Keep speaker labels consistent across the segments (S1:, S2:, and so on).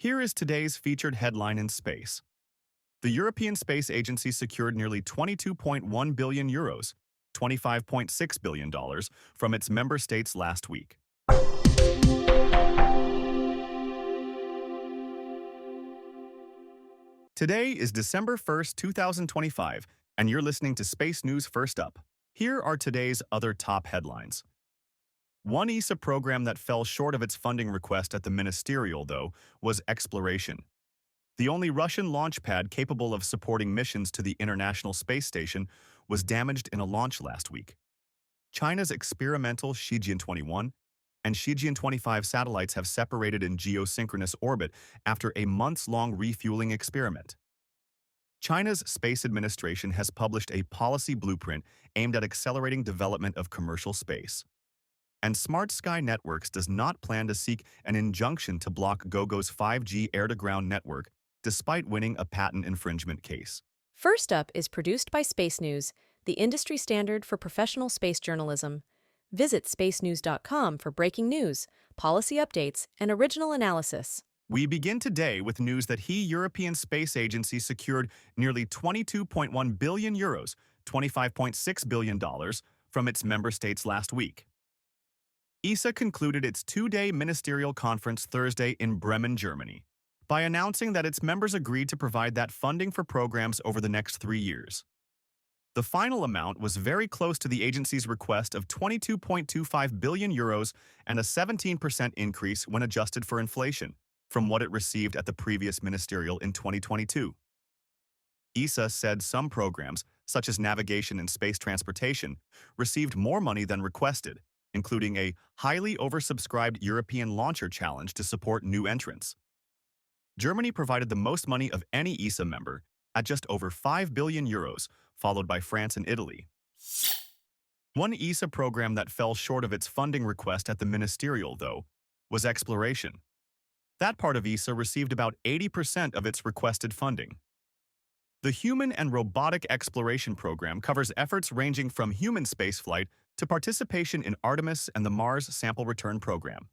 S1: Here is today's featured headline in space. The European Space Agency secured nearly 22.1 billion euros, $25.6 billion, from its member states last week. Today is December 1st, 2025, and you're listening to Space News First Up. Here are today's other top headlines. One ESA program that fell short of its funding request at the ministerial, though, was exploration. The only Russian launch pad capable of supporting missions to the International Space Station was damaged in a launch last week. China's experimental Shijian-21 and Shijian-25 satellites have separated in geosynchronous orbit after a months-long refueling experiment. China's Space Administration has published a policy blueprint aimed at accelerating development of commercial space. And SmartSky Networks does not plan to seek an injunction to block Gogo's 5G air-to-ground network, despite winning a patent infringement case.
S2: First Up is produced by Space News, the industry standard for professional space journalism. Visit spacenews.com for breaking news, policy updates, and original analysis.
S1: We begin today with news that the European Space Agency secured nearly 22.1 billion euros, $25.6 billion, from its member states last week. ESA concluded its two-day ministerial conference Thursday in Bremen, Germany, by announcing that its members agreed to provide that funding for programs over the next 3 years. The final amount was very close to the agency's request of 22.25 billion euros and a 17% increase when adjusted for inflation, from what it received at the previous ministerial in 2022. ESA said some programs, such as navigation and space transportation, received more money than requested, including a highly oversubscribed European launcher challenge to support new entrants. Germany provided the most money of any ESA member, at just over 5 billion euros, followed by France and Italy. One ESA program that fell short of its funding request at the ministerial, though, was exploration. That part of ESA received about 80% of its requested funding. The Human and Robotic Exploration Program covers efforts ranging from human spaceflight to participation in Artemis and the Mars Sample Return Program.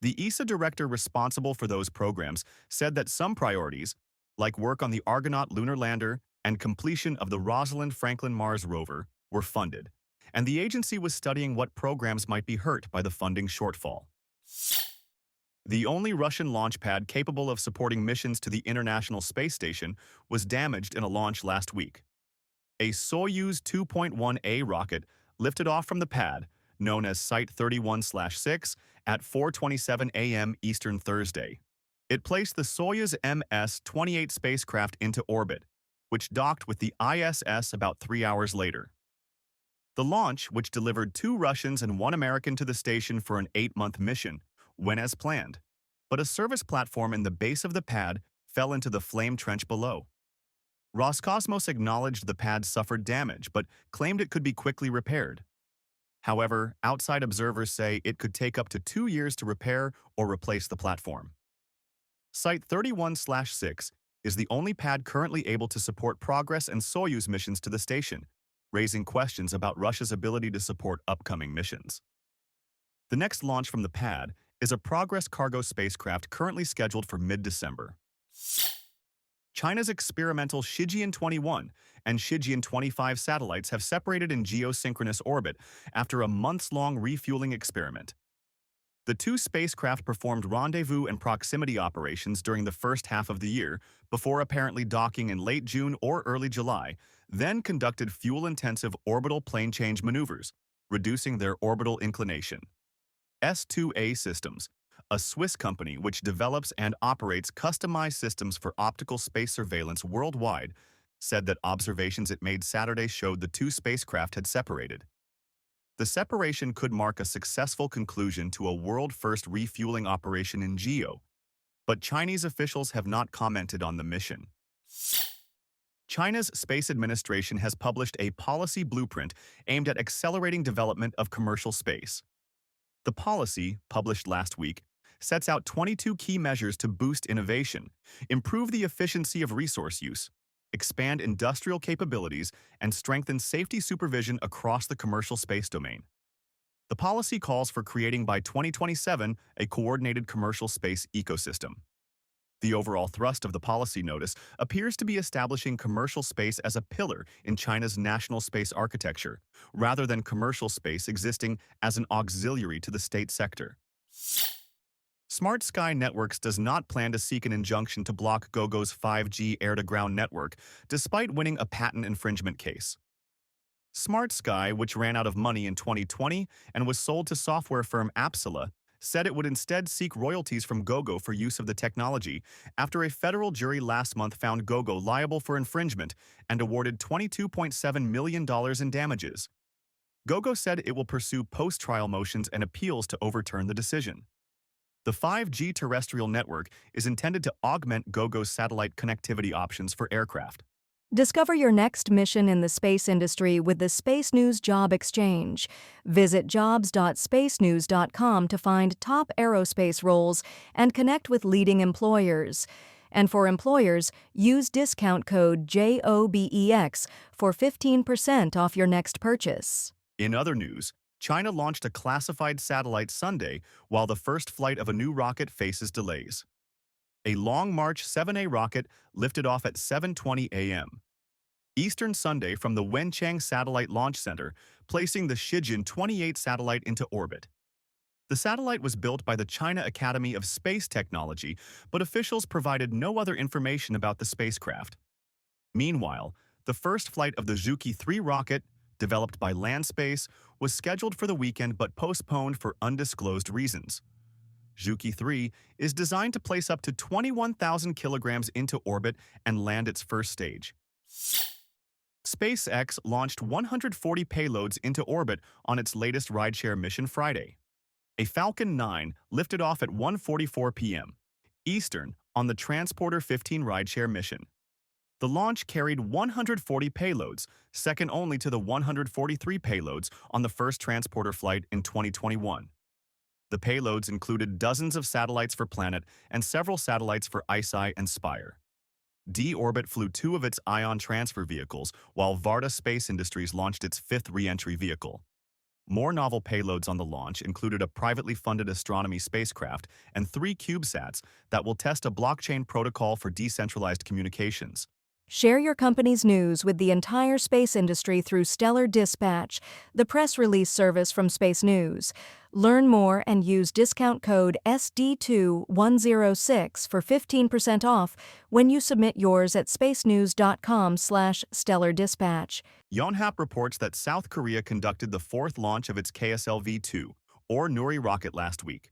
S1: The ESA director responsible for those programs said that some priorities, like work on the Argonaut lunar lander and completion of the Rosalind Franklin Mars rover, were funded, and the agency was studying what programs might be hurt by the funding shortfall. The only Russian launch pad capable of supporting missions to the International Space Station was damaged in a launch last week. A Soyuz 2.1A rocket lifted off from the pad, known as Site 31/6, at 4:27 a.m. Eastern Thursday. It placed the Soyuz MS-28 spacecraft into orbit, which docked with the ISS about 3 hours later. The launch, which delivered 2 Russians and 1 American to the station for an 8-month mission, went as planned, but a service platform in the base of the pad fell into the flame trench below. Roscosmos acknowledged the pad suffered damage, but claimed it could be quickly repaired. However, outside observers say it could take up to 2 years to repair or replace the platform. Site 31/6 is the only pad currently able to support Progress and Soyuz missions to the station, raising questions about Russia's ability to support upcoming missions. The next launch from the pad is a Progress cargo spacecraft currently scheduled for mid-December. China's experimental Shijian-21 and Shijian-25 satellites have separated in geosynchronous orbit after a months-long refueling experiment. The 2 spacecraft performed rendezvous and proximity operations during the first half of the year, before apparently docking in late June or early July, then conducted fuel-intensive orbital plane change maneuvers, reducing their orbital inclination. S2A Systems, a Swiss company which develops and operates customized systems for optical space surveillance worldwide, said that observations it made Saturday showed the 2 spacecraft had separated. The separation could mark a successful conclusion to a world-first refueling operation in GEO, but Chinese officials have not commented on the mission. China's Space Administration has published a policy blueprint aimed at accelerating development of commercial space. The policy, published last week, sets out 22 key measures to boost innovation, improve the efficiency of resource use, expand industrial capabilities, and strengthen safety supervision across the commercial space domain. The policy calls for creating by 2027 a coordinated commercial space ecosystem. The overall thrust of the policy notice appears to be establishing commercial space as a pillar in China's national space architecture, rather than commercial space existing as an auxiliary to the state sector. SmartSky Networks does not plan to seek an injunction to block Gogo's 5G air-to-ground network, despite winning a patent infringement case. SmartSky, which ran out of money in 2020 and was sold to software firm Apsala, said it would instead seek royalties from Gogo for use of the technology after a federal jury last month found Gogo liable for infringement and awarded $22.7 million in damages. Gogo said it will pursue post-trial motions and appeals to overturn the decision. The 5G terrestrial network is intended to augment Gogo's satellite connectivity options for aircraft.
S3: Discover your next mission in the space industry with the Space News Job Exchange. Visit jobs.spacenews.com to find top aerospace roles and connect with leading employers. And for employers, use discount code JOBEX for 15% off your next purchase.
S1: In other news, China launched a classified satellite Sunday while the first flight of a new rocket faces delays. A Long March 7A rocket lifted off at 7:20 a.m. Eastern Sunday from the Wenchang Satellite Launch Center, placing the Shijian-28 satellite into orbit. The satellite was built by the China Academy of Space Technology, but officials provided no other information about the spacecraft. Meanwhile, the first flight of the Zhuqi 3 rocket, developed by Landspace, was scheduled for the weekend but postponed for undisclosed reasons. Zhuqi 3 is designed to place up to 21,000 kilograms into orbit and land its first stage. SpaceX launched 140 payloads into orbit on its latest rideshare mission Friday. A Falcon 9 lifted off at 1:44 p.m. Eastern on the Transporter 15 rideshare mission. The launch carried 140 payloads, second only to the 143 payloads on the first transporter flight in 2021. The payloads included dozens of satellites for Planet and several satellites for ICEYE and Spire. D-Orbit flew 2 of its ion transfer vehicles, while Varda Space Industries launched its 5th re-entry vehicle. More novel payloads on the launch included a privately funded astronomy spacecraft and 3 CubeSats that will test a blockchain protocol for decentralized communications.
S3: Share your company's news with the entire space industry through Stellar Dispatch, the press release service from Space News. Learn more and use discount code SD2106 for 15% off when you submit yours at spacenews.com/stellardispatch.
S1: Yonhap reports that South Korea conducted the 4th launch of its KSLV-2, or Nuri rocket last week.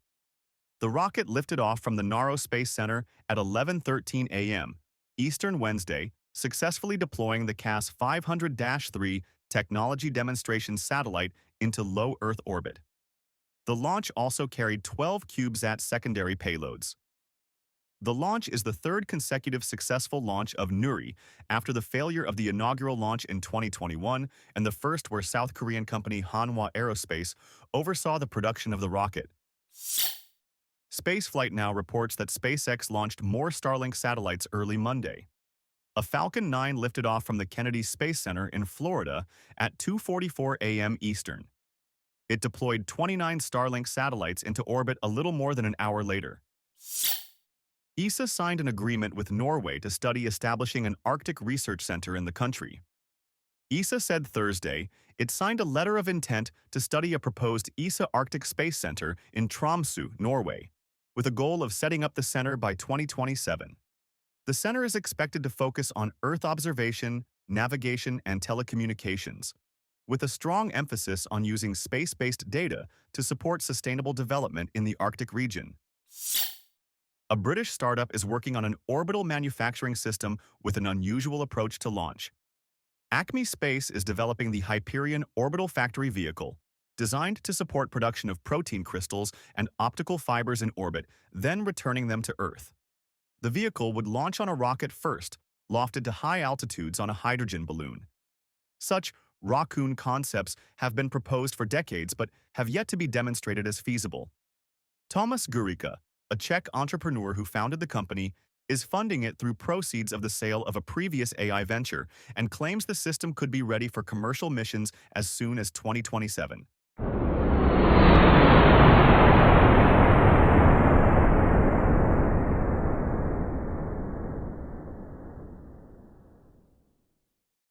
S1: The rocket lifted off from the Naro Space Center at 11:13 a.m. Eastern Wednesday, successfully deploying the CAS 500-3 technology demonstration satellite into low Earth orbit. The launch also carried 12 CubeSat secondary payloads. The launch is the 3rd consecutive successful launch of Nuri after the failure of the inaugural launch in 2021 and the first where South Korean company Hanwha Aerospace oversaw the production of the rocket. Spaceflight Now reports that SpaceX launched more Starlink satellites early Monday. A Falcon 9 lifted off from the Kennedy Space Center in Florida at 2:44 a.m. Eastern. It deployed 29 Starlink satellites into orbit a little more than an hour later. ESA signed an agreement with Norway to study establishing an Arctic research center in the country. ESA said Thursday it signed a letter of intent to study a proposed ESA Arctic Space Center in Tromsø, Norway, with a goal of setting up the center by 2027. The center is expected to focus on Earth observation, navigation, and telecommunications, with a strong emphasis on using space-based data to support sustainable development in the Arctic region. A British startup is working on an orbital manufacturing system with an unusual approach to launch. Acme Space is developing the Hyperion Orbital Factory Vehicle, designed to support production of protein crystals and optical fibers in orbit, then returning them to Earth. The vehicle would launch on a rocket first, lofted to high altitudes on a hydrogen balloon. Such raccoon concepts have been proposed for decades but have yet to be demonstrated as feasible. Thomas Gurica, a Czech entrepreneur who founded the company, is funding it through proceeds of the sale of a previous AI venture and claims the system could be ready for commercial missions as soon as 2027.